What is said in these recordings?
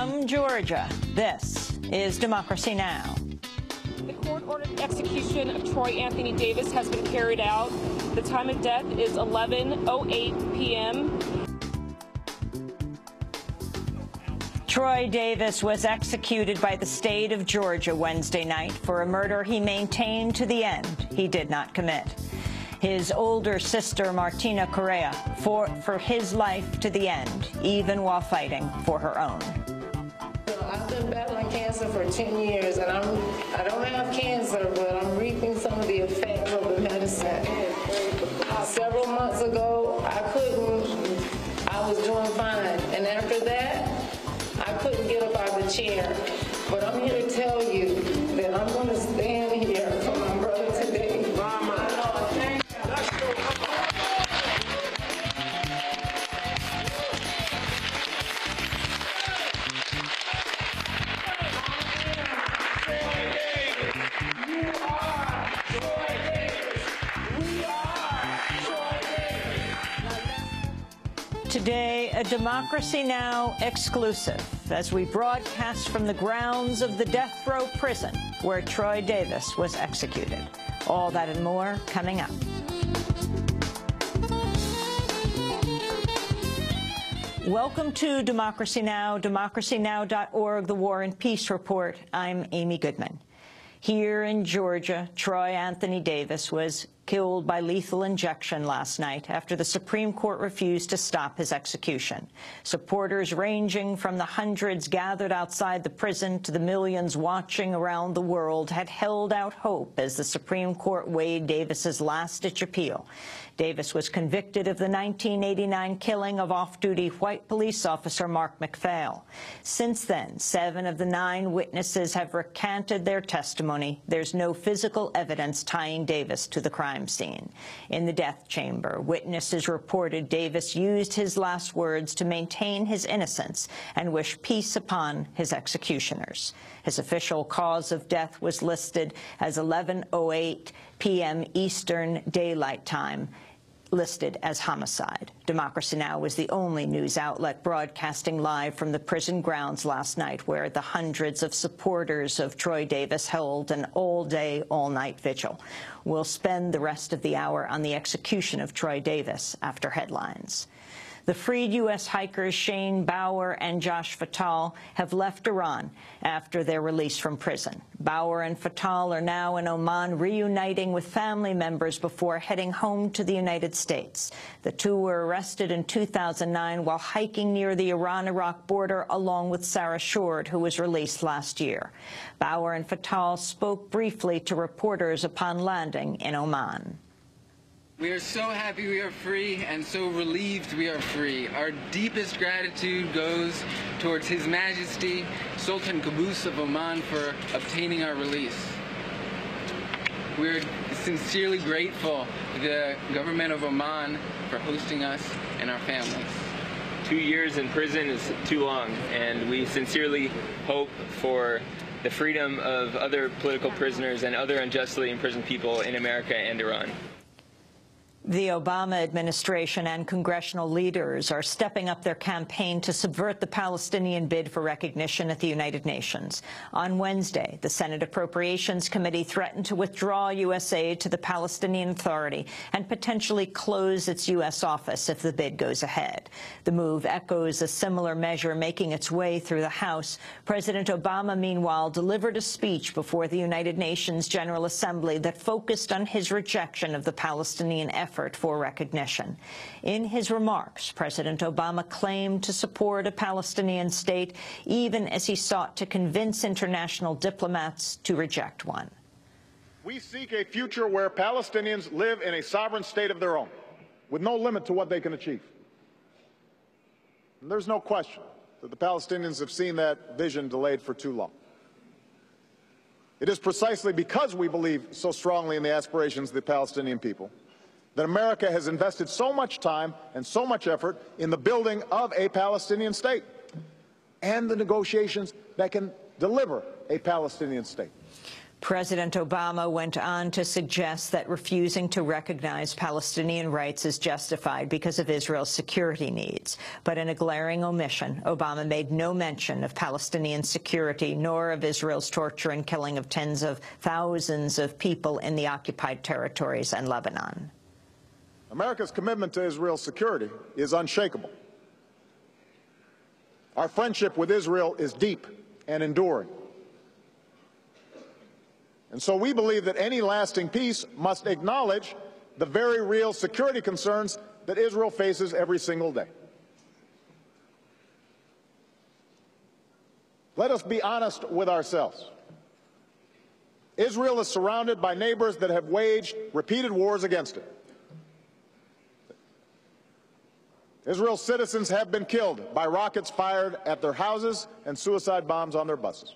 From Georgia, this is Democracy Now! The court-ordered execution of Troy Anthony Davis has been carried out. The time of death is 11:08 p.m. Troy Davis was executed by the state of Georgia Wednesday night for a murder he maintained to the end he did not commit. His older sister, Martina Correa, fought for his life to the end, even while fighting for her own. I've been battling cancer for 10 years, and I don't have cancer, but I'm reaping some of the effects of the medicine. Several months ago, I was doing fine, and after that, I couldn't get up out of the chair. But I'm here to tell you that I'm going to stand here for my brother today. Today, a Democracy Now! Exclusive as we broadcast from the grounds of the death row prison where Troy Davis was executed. All that and more coming up. Welcome to Democracy Now!, democracynow.org, the War and Peace Report. I'm Amy Goodman. Here in Georgia, Troy Anthony Davis was killed by lethal injection last night after the Supreme Court refused to stop his execution. Supporters ranging from the hundreds gathered outside the prison to the millions watching around the world had held out hope as the Supreme Court weighed Davis's last-ditch appeal. Davis was convicted of the 1989 killing of off-duty white police officer Mark McPhail. Since then, 7 of the 9 witnesses have recanted their testimony. There's no physical evidence tying Davis to the crime scene. In the death chamber, witnesses reported Davis used his last words to maintain his innocence and wish peace upon his executioners. His official cause of death was listed as 11:08 p.m. Eastern Daylight Time, listed as homicide. Democracy Now! Was the only news outlet broadcasting live from the prison grounds last night, where the hundreds of supporters of Troy Davis held an all-day, all-night vigil. We'll spend the rest of the hour on the execution of Troy Davis after headlines. The freed U.S. hikers Shane Bauer and Josh Fatal have left Iran after their release from prison. Bauer and Fatal are now in Oman, reuniting with family members before heading home to the United States. The two were arrested in 2009 while hiking near the Iran-Iraq border, along with Sarah Shord, who was released last year. Bauer and Fatal spoke briefly to reporters upon landing in Oman. We are so happy we are free and so relieved we are free. Our deepest gratitude goes towards His Majesty Sultan Qaboos of Oman for obtaining our release. We're sincerely grateful to the government of Oman for hosting us and our families. 2 years in prison is too long, and we sincerely hope for the freedom of other political prisoners and other unjustly imprisoned people in America and Iran. The Obama administration and congressional leaders are stepping up their campaign to subvert the Palestinian bid for recognition at the United Nations. On Wednesday, the Senate Appropriations Committee threatened to withdraw U.S. aid to the Palestinian Authority and potentially close its U.S. office if the bid goes ahead. The move echoes a similar measure making its way through the House. President Obama, meanwhile, delivered a speech before the United Nations General Assembly that focused on his rejection of the Palestinian effort for recognition. In his remarks, President Obama claimed to support a Palestinian state, even as he sought to convince international diplomats to reject one. We seek a future where Palestinians live in a sovereign state of their own, with no limit to what they can achieve. And there's no question that the Palestinians have seen that vision delayed for too long. It is precisely because we believe so strongly in the aspirations of the Palestinian people that America has invested so much time and so much effort in the building of a Palestinian state and the negotiations that can deliver a Palestinian state. President Obama went on to suggest that refusing to recognize Palestinian rights is justified because of Israel's security needs. But in a glaring omission, Obama made no mention of Palestinian security nor of Israel's torture and killing of tens of thousands of people in the occupied territories and Lebanon. America's commitment to Israel's security is unshakable. Our friendship with Israel is deep and enduring. And so we believe that any lasting peace must acknowledge the very real security concerns that Israel faces every single day. Let us be honest with ourselves. Israel is surrounded by neighbors that have waged repeated wars against it. Israel's citizens have been killed by rockets fired at their houses and suicide bombs on their buses.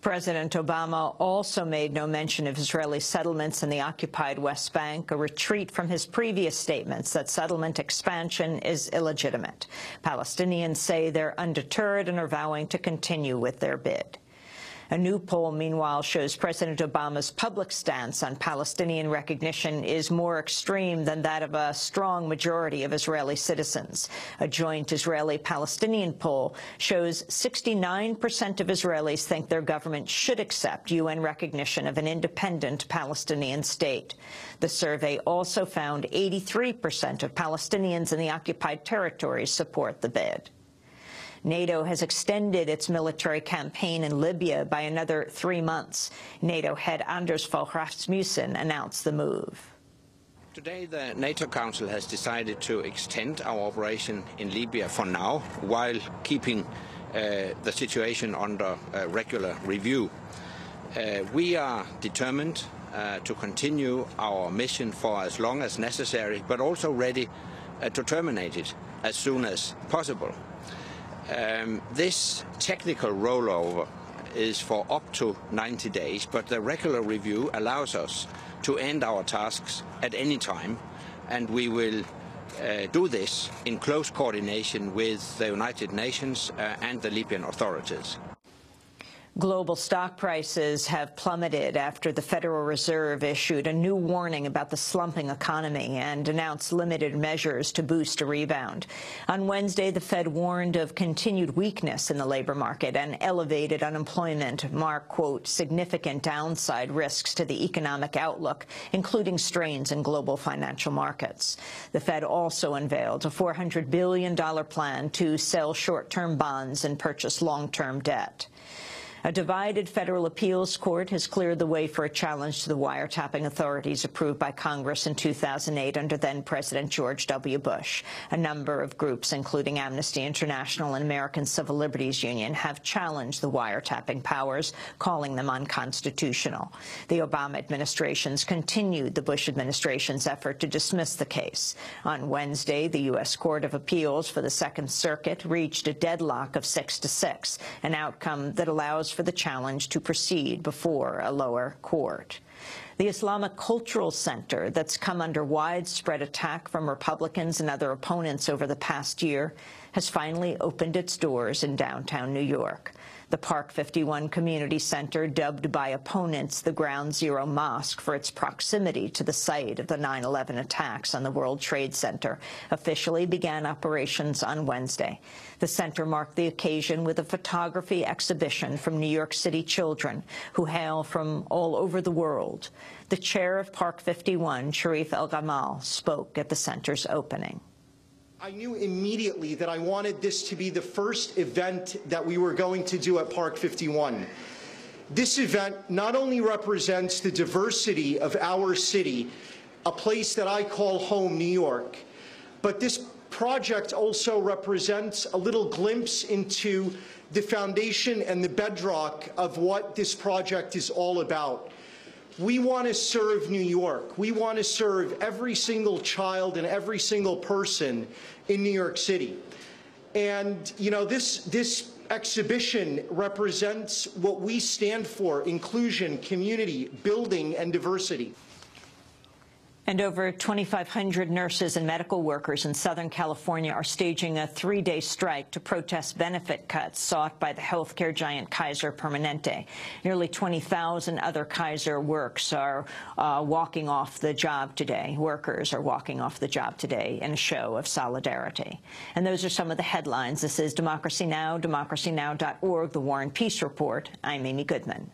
President Obama also made no mention of Israeli settlements in the occupied West Bank, a retreat from his previous statements that settlement expansion is illegitimate. Palestinians say they're undeterred and are vowing to continue with their bid. A new poll, meanwhile, shows President Obama's public stance on Palestinian recognition is more extreme than that of a strong majority of Israeli citizens. A joint Israeli-Palestinian poll shows 69% of Israelis think their government should accept UN recognition of an independent Palestinian state. The survey also found 83% of Palestinians in the occupied territories support the bid. NATO has extended its military campaign in Libya by another 3 months. NATO head Anders Fogh Rasmussen announced the move. Today, the NATO Council has decided to extend our operation in Libya for now, while keeping the situation under regular review. We are determined to continue our mission for as long as necessary, but also ready to terminate it as soon as possible. This technical rollover is for up to 90 days, but the regular review allows us to end our tasks at any time, and we will do this in close coordination with the United Nations and the Libyan authorities. Global stock prices have plummeted after the Federal Reserve issued a new warning about the slumping economy and announced limited measures to boost a rebound. On Wednesday, the Fed warned of continued weakness in the labor market and elevated unemployment mark, quote, significant downside risks to the economic outlook, including strains in global financial markets. The Fed also unveiled a $400 billion plan to sell short-term bonds and purchase long-term debt. A divided federal appeals court has cleared the way for a challenge to the wiretapping authorities approved by Congress in 2008 under then-President George W. Bush. A number of groups, including Amnesty International and American Civil Liberties Union, have challenged the wiretapping powers, calling them unconstitutional. The Obama administration's continued the Bush administration's effort to dismiss the case. On Wednesday, the U.S. Court of Appeals for the Second Circuit reached a deadlock of 6-6, an outcome that allows for the challenge to proceed before a lower court. The Islamic Cultural Center, that's come under widespread attack from Republicans and other opponents over the past year, has finally opened its doors in downtown New York. The Park 51 Community Center, dubbed by opponents the Ground Zero Mosque for its proximity to the site of the 9/11 attacks on the World Trade Center, officially began operations on Wednesday. The center marked the occasion with a photography exhibition from New York City children who hail from all over the world. The chair of Park 51, Sharif El-Gamal, spoke at the center's opening. I knew immediately that I wanted this to be the first event that we were going to do at Park 51. This event not only represents the diversity of our city, a place that I call home, New York, but this project also represents a little glimpse into the foundation and the bedrock of what this project is all about. We want to serve New York. We want to serve every single child and every single person in New York City. And, you know, this exhibition represents what we stand for: inclusion, community, building, and diversity. And over 2,500 nurses and medical workers in Southern California are staging a 3-day strike to protest benefit cuts sought by the healthcare giant Kaiser Permanente. Nearly 20,000 other Kaiser works are walking off the job today. Workers are walking off the job today in a show of solidarity. And those are some of the headlines. This is Democracy Now!, democracynow.org, The War and Peace Report. I'm Amy Goodman.